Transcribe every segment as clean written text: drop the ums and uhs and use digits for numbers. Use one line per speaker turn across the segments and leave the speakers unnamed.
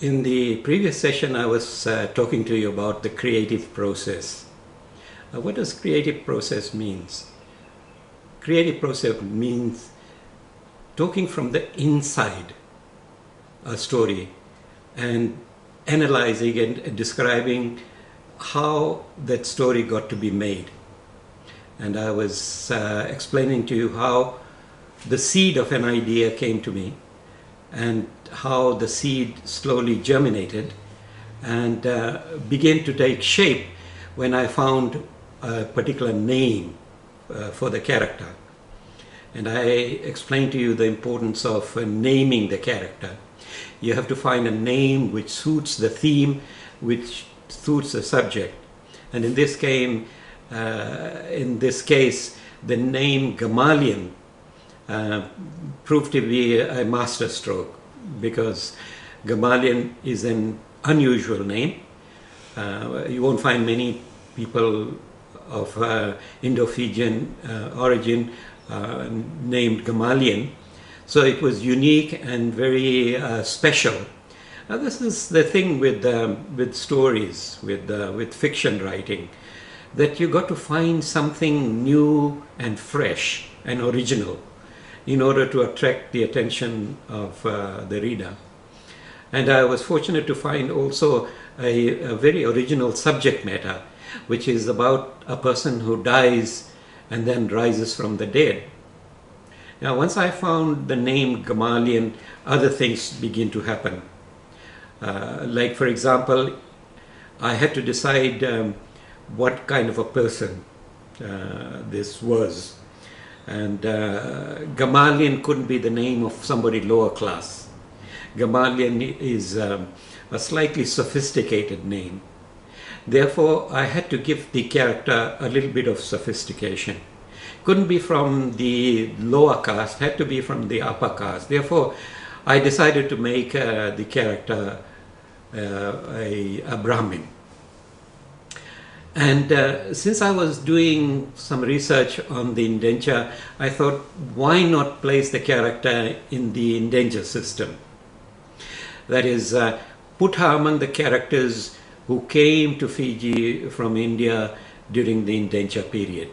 In the previous session, I was talking to you about the creative process. What does creative process means? Creative process means talking from the inside a story and analyzing and describing how that story got to be made. And I was explaining to you how the seed of an idea came to me and how the seed slowly germinated and began to take shape when I found a particular name for the character. And I explained to you the importance of naming the character. You have to find a name which suits the theme, which suits the subject. And in this case, the name Gamaliel proved to be a masterstroke, because Gamaliel is an unusual name. You won't find many people of Indo-Fijian origin named Gamaliel. So it was unique and very special. This is the thing with stories, with fiction writing, that you got to find something new and fresh and original in order to attract the attention of the reader. And I was fortunate to find also a very original subject matter, which is about a person who dies and then rises from the dead. Now, once I found the name Gamaliel, other things begin to happen. Like, for example, I had to decide what kind of a person this was. And Gamaliel couldn't be the name of somebody lower class. Gamaliel is a slightly sophisticated name. Therefore, I had to give the character a little bit of sophistication. Couldn't be from the lower caste, had to be from the upper caste. Therefore, I decided to make the character a Brahmin. And since I was doing some research on the indenture, I thought, why not place the character in the indenture system? That is, put her among the characters who came to Fiji from India during the indenture period.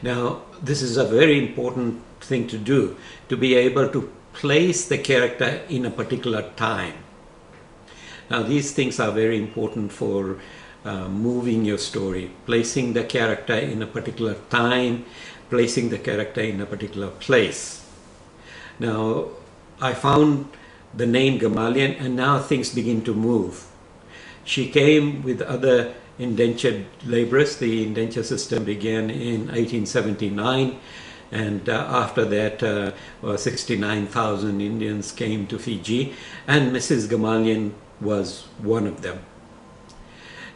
Now, this is a very important thing to do, to be able to place the character in a particular time. Now, these things are very important for moving your story, placing the character in a particular time, placing the character in a particular place. Now, I found the name Gamaliel, and now things begin to move. She came with other indentured laborers. The indenture system began in 1879, and after that 69,000 Indians came to Fiji, and Mrs. Gamaliel was one of them.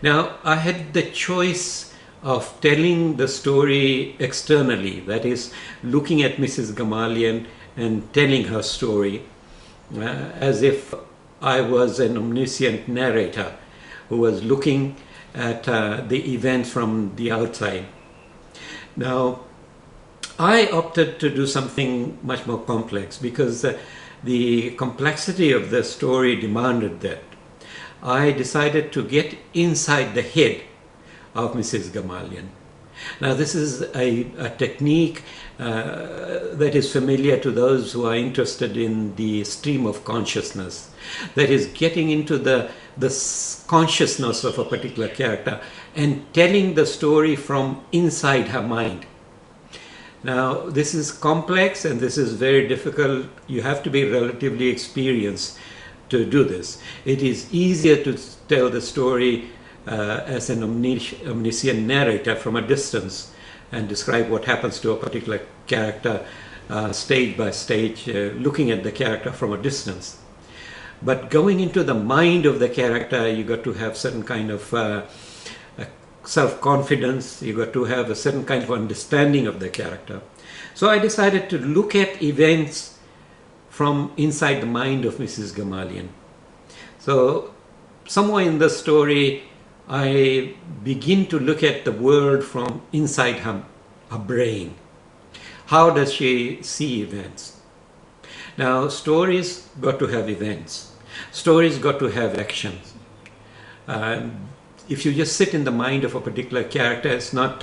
Now, I had the choice of telling the story externally, that is, looking at Mrs. Gamaliel and telling her story as if I was an omniscient narrator who was looking at the events from the outside. Now, I opted to do something much more complex because the complexity of the story demanded that. I decided to get inside the head of Mrs. Gamaliel. Now, this is a technique that is familiar to those who are interested in the stream of consciousness. That is, getting into the consciousness of a particular character and telling the story from inside her mind. Now, this is complex and this is very difficult. You have to be relatively experienced to do this. It is easier to tell the story as an omniscient narrator from a distance and describe what happens to a particular character stage by stage, looking at the character from a distance. But going into the mind of the character, you got to have certain kind of self-confidence, you got to have a certain kind of understanding of the character. So I decided to look at events from inside the mind of Mrs. Gamaliel. So somewhere in the story, I begin to look at the world from inside her brain. How does she see events? Now, stories got to have events. Stories got to have action. If you just sit in the mind of a particular character, it's not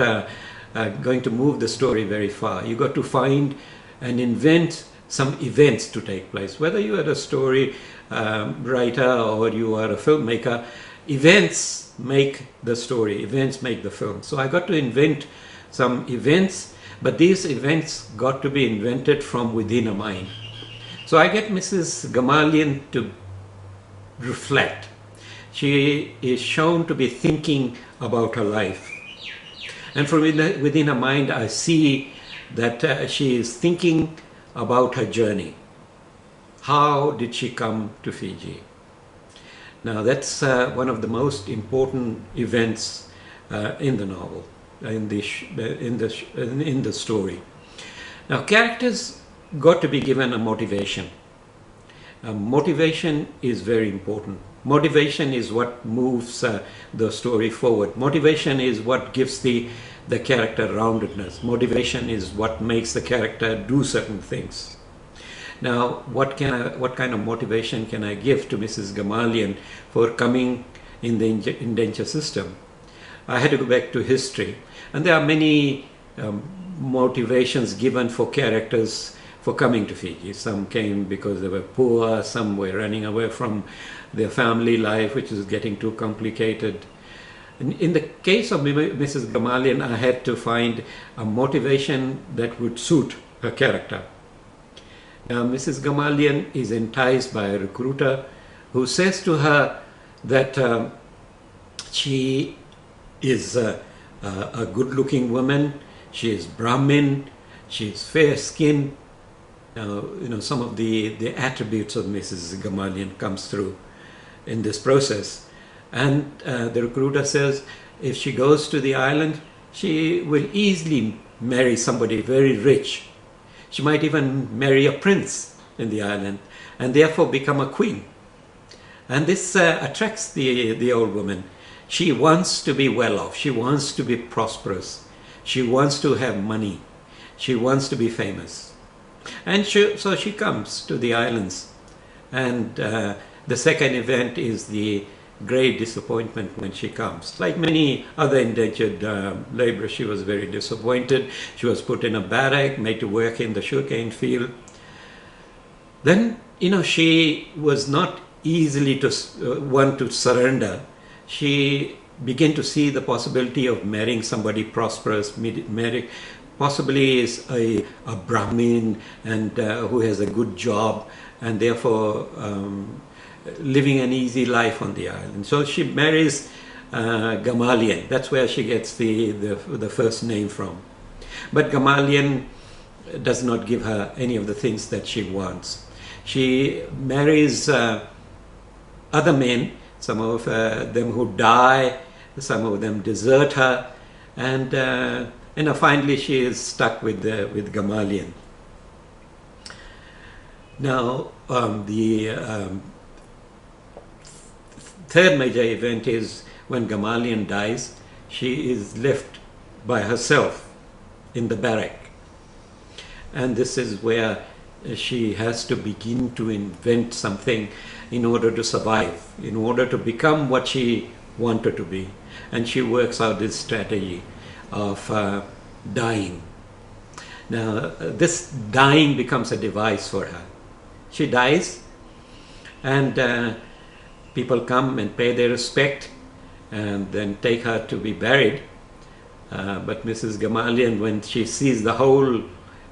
going to move the story very far. You got to find and invent some events to take place. Whether you are a story writer or you are a filmmaker, events make the story, events make the film. So I got to invent some events, but these events got to be invented from within a mind. So I get Mrs. Gamalian to reflect. She is shown to be thinking about her life. And from within her mind, I see that she is thinking about her journey. How did she come to Fiji? Now that's one of the most important events in the novel, in the story. Now characters got to be given a motivation. Motivation is very important. Motivation is what moves the story forward. Motivation is what gives the character roundedness. Motivation is what makes the character do certain things. Now, what kind of motivation can I give to Mrs. Gamalian for coming in the indenture system? I had to go back to history, and there are many motivations given for characters for coming to Fiji. Some came because they were poor, some were running away from their family life, which is getting too complicated. In the case of Mrs. Gamalian, I had to find a motivation that would suit her character. Now, Mrs. Gamalian is enticed by a recruiter who says to her that she is a good-looking woman, she is Brahmin, she is fair-skinned. Now, some of the attributes of Mrs. Gamalian comes through in this process. And the recruiter says if she goes to the island, she will easily marry somebody very rich. She might even marry a prince in the island and therefore become a queen. And this attracts the old woman. She wants to be well off. She wants to be prosperous. She wants to have money. She wants to be famous. And so she comes to the islands. And the second event is the great disappointment when she comes. Like many other indentured laborers, she was very disappointed. She was put in a barrack, made to work in the sugarcane field. Then, she was not easily one to surrender. She began to see the possibility of marrying somebody prosperous, possibly is a Brahmin and who has a good job and therefore living an easy life on the island. So she marries Gamalian. That's where she gets the first name from. But Gamalian does not give her any of the things that she wants. She marries other men, some of them who die, some of them desert her, and finally she is stuck with Gamalian. Now the third major event is when Gamalian dies. She is left by herself in the barrack, and this is where she has to begin to invent something in order to survive, in order to become what she wanted to be. And she works out this strategy of dying. Now this dying becomes a device for her. She dies, and people come and pay their respect and then take her to be buried. But Mrs. Gamalian, when she sees the hole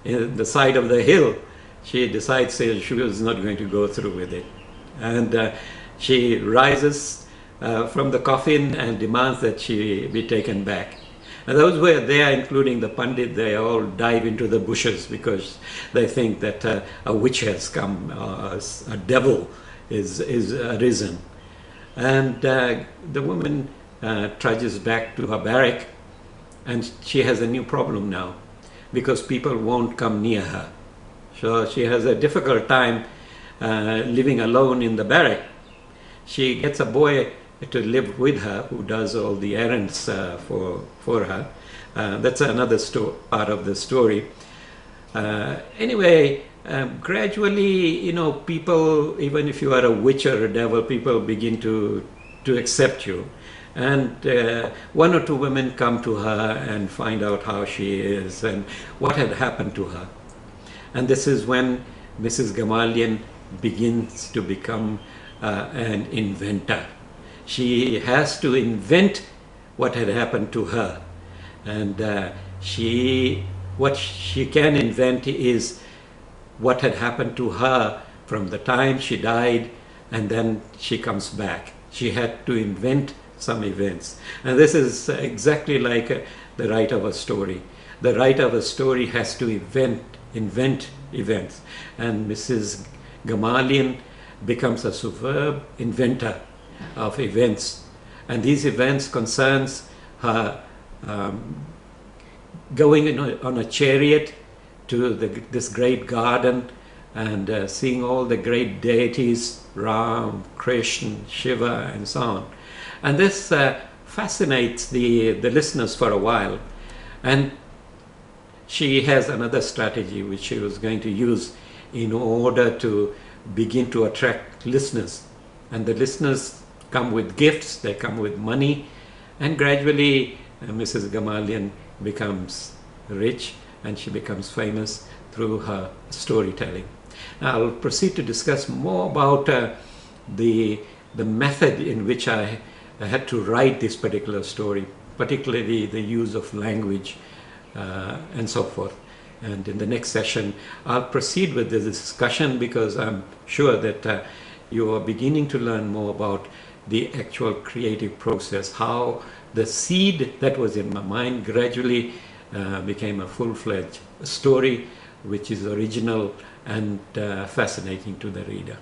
in the side of the hill, she decides she was not going to go through with it. And she rises from the coffin and demands that she be taken back. And those who are there, including the Pandit, they all dive into the bushes because they think that a witch has come, a devil is arisen. And the woman trudges back to her barrack, and she has a new problem now because people won't come near her. So she has a difficult time living alone in the barrack. She gets a boy to live with her who does all the errands for her. That's another part of the story. Anyway, gradually, you know, people, even if you are a witch or a devil, people begin to accept you. And one or two women come to her and find out how she is and what had happened to her. And this is when Mrs. Gamaliel begins to become an inventor. She has to invent what had happened to her. And what she can invent is what had happened to her from the time she died, and then she comes back. She had to invent some events. And this is exactly like the writer of a story. The writer of a story has to invent events. And Mrs. Gamaliel becomes a superb inventor of events. And these events concerns her going on a chariot to this great garden and seeing all the great deities, Ram, Krishna, Shiva, and so on. And this fascinates the listeners for a while. And she has another strategy which she was going to use in order to begin to attract listeners. And the listeners come with gifts, they come with money, and gradually Mrs. Gamaliel becomes rich and she becomes famous through her storytelling. Now, I'll proceed to discuss more about the method in which I had to write this particular story, particularly the use of language and so forth. And in the next session, I'll proceed with the discussion because I'm sure that you are beginning to learn more about the actual creative process, how the seed that was in my mind gradually became a full-fledged story which is original and fascinating to the reader.